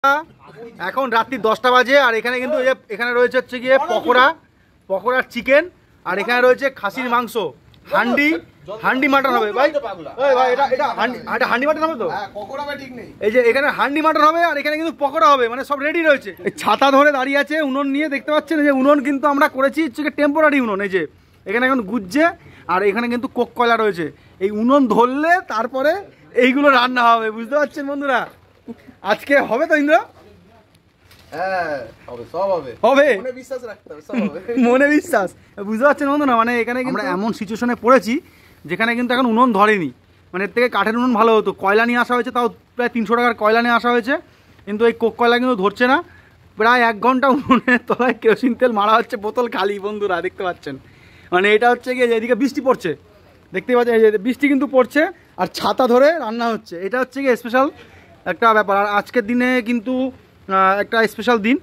এখন রাত্রি 10টা বাজে আর এখানে কিন্তু এখানে রয়েছে হচ্ছে গিয়ে পকোড়ার চিকেন আর এখানে রয়েছে খাসির মাংস হান্ডি মাটন হবে ভাই। ভাই এটা হান্ডি মাটন হবে তো? এই যে এখানে হান্ডি মাটন হবে আর এখানে কিন্তু পকোড়া হবে, মানে সব রেডি রয়েছে। ছাতা ধরে দাঁড়িয়ে আছে উনুন নিয়ে, দেখতে পাচ্ছেন যে উনুন কিন্তু আমরা করেছি হচ্ছে টেম্পোরারি উনুন। এই যে এখানে এখন গুজছে আর এখানে কিন্তু কোক কয়লা রয়েছে। এই উনুন ধরলে তারপরে এইগুলো রান্না হবে, বুঝতে পারছেন বন্ধুরা? আজকে হবে তো ইন্দ্র? মনে বিশ্বাস, বুঝতে পারছেন বন্ধুরা? মানে এখানে আমরা এমন সিচুয়েশনে পড়েছি যেখানে কিন্তু এখন উনুন ধরেনি, মানে এর থেকে কাঠের উনুন ভালো হতো। কয়লা নিয়ে আসা হয়েছে, তাও প্রায় 300 টাকার কয়লা নিয়ে আসা হয়েছে, কিন্তু এই কোক কয়লা কিন্তু ধরছে না। প্রায় 1 ঘন্টা উনুনের তলায় কেরোসিন তেল মারা হচ্ছে, বোতল খালি বন্ধুরা, দেখতে পাচ্ছেন? মানে এটা হচ্ছে গিয়ে এদিকে বৃষ্টি পড়ছে, দেখতে পাচ্ছেন এই যে বৃষ্টি কিন্তু পড়ছে আর ছাতা ধরে রান্না হচ্ছে। এটা হচ্ছে গিয়ে স্পেশাল একটা ব্যাপার। আর আজকের দিনে কিন্তু একটা স্পেশাল দিন,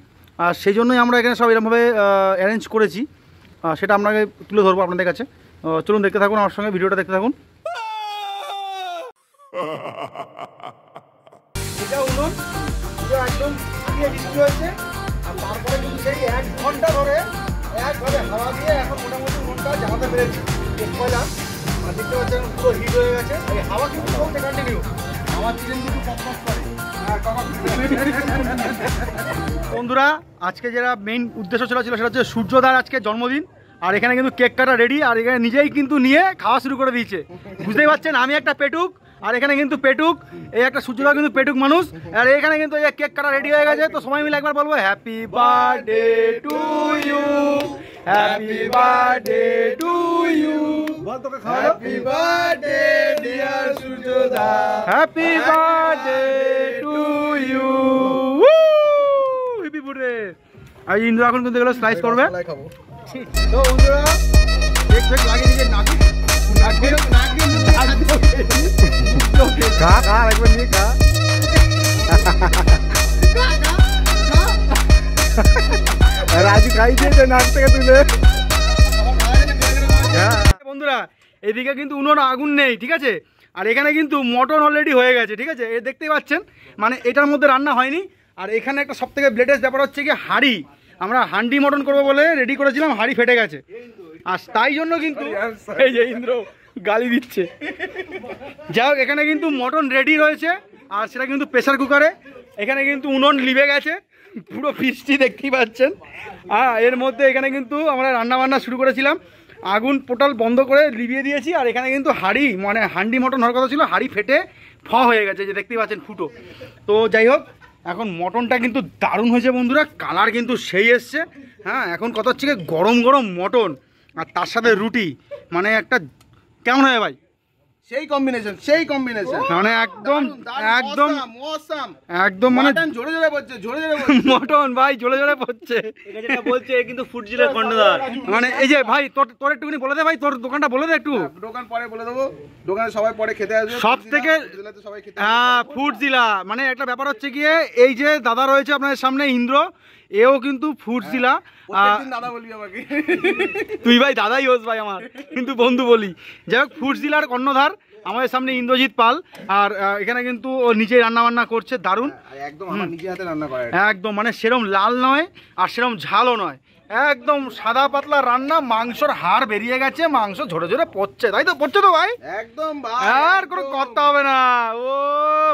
আর সেই জন্যই আমরা এখানে সব এরকমভাবে অ্যারেঞ্জ করেছি, সেটা আপনাকে তুলে ধরবো আপনাদের কাছে। চলুন দেখতে থাকুন, আমার সঙ্গে ভিডিওটা দেখতে থাকুন। এটা উনুন একদম বৃষ্টি হয়েছে আর তারপরে কিন্তু সেই 1 ঘন্টা ধরে একভাবে হাওয়া দিয়ে এখন মোটামুটি উনুনটা জ্বালাতে পেরেছি। কয়লা আর দেখতে পাচ্ছেন পুরো হিট হয়ে গেছে। এই হাওয়া কিন্তু চলছে কন্টিনিউ, আমার চিকেন কিন্তু পপ করে। বন্ধুরা আজকে যেটা মেইন উদ্দেশ্য ছিল সেটা হচ্ছে সূর্যদার আজকে জন্মদিন, আর এখানে কিন্তু কেক কাটা রেডি আর এখানে নিজেই কিন্তু নিয়ে খাওয়া শুরু করে দিয়েছে। বুঝতেই পারছেন আমি একটা পেটুক আর এখানে কিন্তু পেটুক, এই একটা সূর্যদা কিন্তু পেটুক মানুষ। আর এখানে কিন্তু এই কেক কাটা রেডি হয়ে গেছে, তো সবাই মিলে একবার বলবো happy birthday to you, happy birthday to you. বল তোকে খাওয়া, হ্যাপি বার্থডে ডিয়ার সূর্যদা, happy birthday to you. Happy birthday. আর ইন্দ্র এখন কিন্তু এগুলো স্লাইস করবে। তো বন্ধুরা কেক ফেক লাগিয়ে দিয়েছে, নাকি রাজু খাই দিয়েছে নাক থেকে তুলে। বন্ধুরা এদিকে কিন্তু উনুন আগুন নেই, ঠিক আছে? আর এখানে কিন্তু মটন অলরেডি হয়ে গেছে, ঠিক আছে? এ দেখতেই পাচ্ছেন, মানে এটার মধ্যে রান্না হয়নি। আর এখানে একটা সব থেকে লেটেস্ট ব্যাপার হচ্ছে কি হাঁড়ি, আমরা হান্ডি মটন করবো বলে রেডি করেছিলাম, হাঁড়ি ফেটে গেছে আর তাই জন্য কিন্তু এই যে ইন্দ্র গালি দিচ্ছে। যাই হোক এখানে কিন্তু মটন রেডি রয়েছে আর সেটা কিন্তু প্রেসার কুকারে। এখানে কিন্তু উনুন লিভে গেছে, পুরো ফিস্টি দেখতেই পাচ্ছেন। এর মধ্যে এখানে কিন্তু আমরা রান্না বান্না শুরু করেছিলাম, আগুন টোটাল বন্ধ করে লিভিয়ে দিয়েছি। আর এখানে কিন্তু হাঁড়ি মানে হান্ডি মটন হওয়ার কথা ছিল, হাঁড়ি ফেটে হয়ে গেছে, যে দেখতেই পাচ্ছেন ফুটো। তো যাই হোক এখন মটনটা কিন্তু দারুণ হয়েছে বন্ধুরা, কালার কিন্তু সেই এসছে। হ্যাঁ এখন কথা হচ্ছে গরম গরম মটন আর তার সাথে রুটি, মানে একটা কেমন হয় ভাই? সেই কম্বিনেশন মানে একদম একদম একদম মানে জোরে জোরে পড়ছে, মটন ভাই জোরে জোরে পড়ছে। যেটা বলছে কিন্তু ফুড জেলার কর্ণধার, মানে এই যে ভাই তোর একটুখানি বলে দে ভাই, তোর দোকানটা বলে দে একটু। দোকান পরে বলে দেবো, দোকানে সবাই পরে খেতে আসবে। সব থেকে ফুড জেলা, মানে একটা ব্যাপার হচ্ছে গিয়ে এই যে দাদা রয়েছে আপনাদের সামনে ইন্দ্র, এও কিন্তু ফুড জেলা। দাদা বলবি আমাকে, তুই ভাই দাদাই হোস ভাই আমার, কিন্তু বন্ধু বলি। যাই হোক ফুড জেলার কর্ণধার আমাদের সামনে ইন্দ্রজিৎ পাল, আর এখানে কিন্তু ও নিজেই রান্না বান্না করছে দারুণ একদম আমার নিজে হাতে রান্না করে একদম, মানে সেরম লাল নয় আর সেরম ঝালও নয়, একদম সাদা পাতলা রান্না। মাংসর হাড় বেরিয়ে গেছে, মাংস ঝরে ঝরে পড়ছে, তাই তো? পড়ছে তো ভাই একদম, আর কোনো কথা হবে না। ও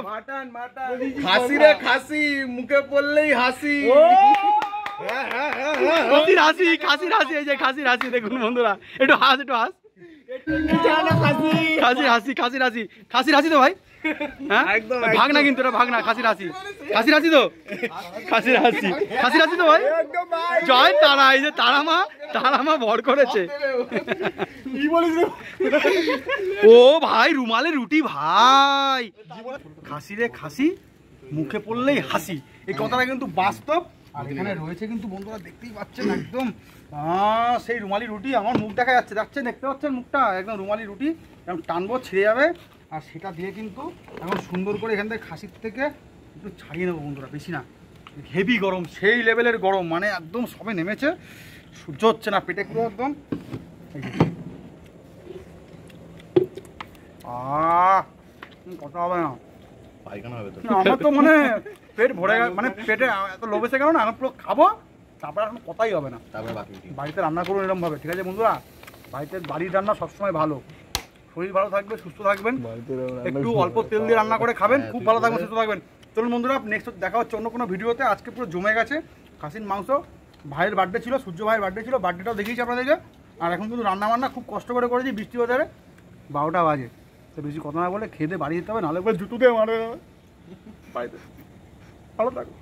মাটন খাসি রে খাসি, মুখে পড়লেই হাসি। খাসির হাসি, খাসির হাসি, এই যে খাসির হাসি দেখুন বন্ধুরা, একটু হাস, একটু হাস। খাসির হাসি, খাসির হাসি, খাসির হাসি তো ভাই? হ্যাঁ ভাগ না কিন্তু, এটা ভাগ না, খাসির হাসি, খাসির হাসি তো, খাসির হাসি, খাসির হাসি তো ভাই। জয় তারা, এই যে তারামা ভর করেছে। ও ভাই রুমালে রুটি ভাই, খাসি রে খাসি, মুখে পড়লেই হাসি, এই কথাটা কিন্তু বাস্তব। আর এখানে রয়েছে কিন্তু বন্ধুরা দেখতেই পাচ্ছেন একদম সেই রুমালি রুটি, আমার মুখ দেখা যাচ্ছে, দেখতে পাচ্ছেন মুখটা, একদম রুমালি রুটি এরকম টানবো ছিঁড়ে যাবে। আর সেটা দিয়ে কিন্তু এখন সুন্দর করে এখান থেকে খাসির থেকে একটু ছাড়িয়ে নেবো বন্ধুরা, বেশি না, হেভি গরম, সেই লেভেলের গরম, মানে একদম সবে নেমেছে, সহ্য হচ্ছে না পেটে পুরো একদম। কথা হবে না, পায়খানা হবে তো। না, আমার তো মানে পেট ভরে গেল, মানে পেটে এত লোভ এসে গেল না, আমি পুরো খাবো, তারপরে এখন কথাই হবে না। তারপরে বাকি কি? বাড়িতে রান্না করুন এরকম ভাবে, ঠিক আছে বন্ধুরা? বাড়ির রান্না সবসময় ভালো, শরীর ভালো থাকবে, সুস্থ থাকবেন, একটু অল্প তেল দিয়ে রান্না করে খাবেন, খুব ভালো থাকবেন, সুস্থ থাকবেন। চলুন বন্ধুরা, নেক্সট দেখা হচ্ছে অন্য কোনো ভিডিওতে। আজকে পুরো জমে গেছে খাসির মাংস, ভাইয়ের বার্থডে ছিল, সূর্য ভাইয়ের বার্থডে ছিল, বার্থডেটাও দেখিয়েছি আপনাদেরকে। আর এখন কিন্তু রান্না বান্না খুব কষ্ট করে করেছি, বৃষ্টি বাজারে 12টা বাজে, তো বেশি কথা না বলে খেতে বাড়ি যেতে হবে, নাহলে করে জুতো দিয়ে মারে বাড়িতে। ভালো থাকো।